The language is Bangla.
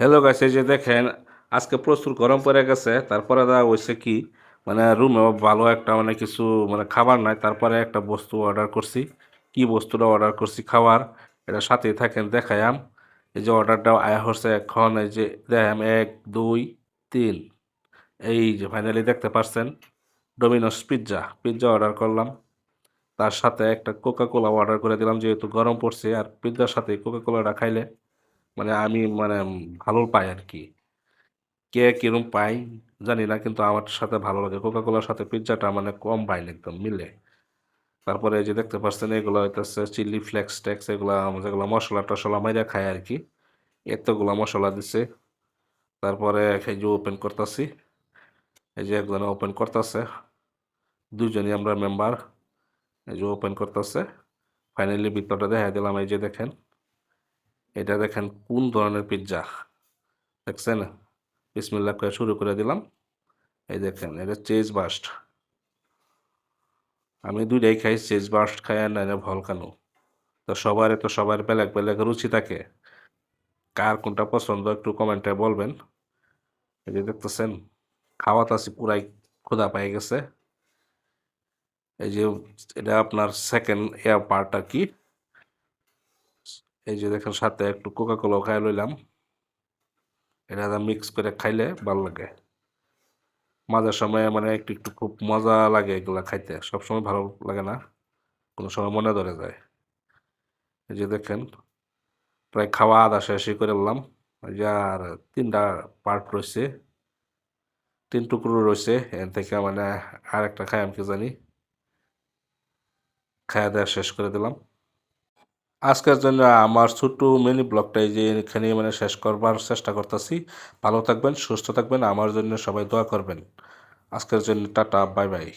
হ্যালো গাইস, এই যে দেখেন আজকে প্রচুর গরম পড়ে গেছে। তারপরে হয়েছে কি, মানে রুমেও ভালো একটা মানে কিছু মানে খাবার নাই। তারপরে একটা বস্তু অর্ডার করছি। কি বস্তুটা অর্ডার করছি খাবার, এটা সাথেই থাকেন দেখায়াম। এই যে অর্ডারটা আয়া হচ্ছে এখন, এই যে দেখাম 1 2 3। এই যে ফাইনালি দেখতে পাচ্ছেন, ডোমিনোস পিৎজা পিৎজা অর্ডার করলাম। তার সাথে একটা কোকা কোলা অর্ডার করে দিলাম, যেহেতু গরম পড়ছে আর পিৎজার সাথে কোকা কোলাটা খাইলে মানে আমি মানে ভালো পাই আর কি। কে কিরম পাই জানি না, কিন্তু আমার সাথে ভালো লাগে। কোকা কোলার সাথে পিৎজাটা মানে কম বাইল একদম মিলে। তারপরে এই যে দেখতে পাচ্ছেন, এগুলো হইতেছে চিলি ফ্লেক্স টেক্স, এগুলা যেগুলো মশলা টশলা মাইরা খায় আর কি। এতগুলা মশলা দিছে। তারপরে এই যে ওপেন করতেছি, এই যে একজনে ওপেন করতেছে, দুইজনই আমরা মেম্বার। এই যে ওপেন করতেছে, ফাইনালি ভিতরটা দেখা দিলাম। এই যে দেখেন, এটা দেখেন কোন ধরনের পিৎজা দেখছেন। বিসমিল্লাহ করে শুরু করে দিলাম। এই দেখেন, এটা চিজ বাস্ট। আমি দুইটাই খাই, চিজ বাস্ট খাই আর নাইলে ভলকানো। তো সবার বেলেগ বেলেগ রুচি থাকে। কার কোনটা পছন্দ একটু কমেন্টে বলবেন। এই যে দেখতেছেন, খাওয়াতাছি পুরাই ক্ষুধা পেয়ে গেছে। এই যে এটা আপনার সেকেন্ড এয়ার পার্ট আর কি। এই যে দেখেন, সাথে একটু কোকা কোলাও খাই লইলাম। এটা মিক্স করে খাইলে ভালো লাগে। মাঝে সময়ে মানে একটু একটু খুব মজা লাগে এগুলা খাইতে, সবসময় ভালো লাগে না, কোনো সময় মনে ধরে যায়। এই যে দেখেন, প্রায় খাওয়া আধা শেষই করে নিলাম। এই যে আর 3টা পার্ট রয়েছে, 3 টুকরো রয়েছে। এর থেকে মানে আর একটা খাই আমি কি জানি, খাওয়া দাওয়া শেষ করে দিলাম। আজকের জন্য আমার ছোট্ট মিনি ব্লগটা এই যে এখানে মানে শেষ করবার চেষ্টা করতেছি। ভালো থাকবেন, সুস্থ থাকবেন, আমার জন্য সবাই দোয়া করবেন। আজকের জন্য টাটা, বাই বাই।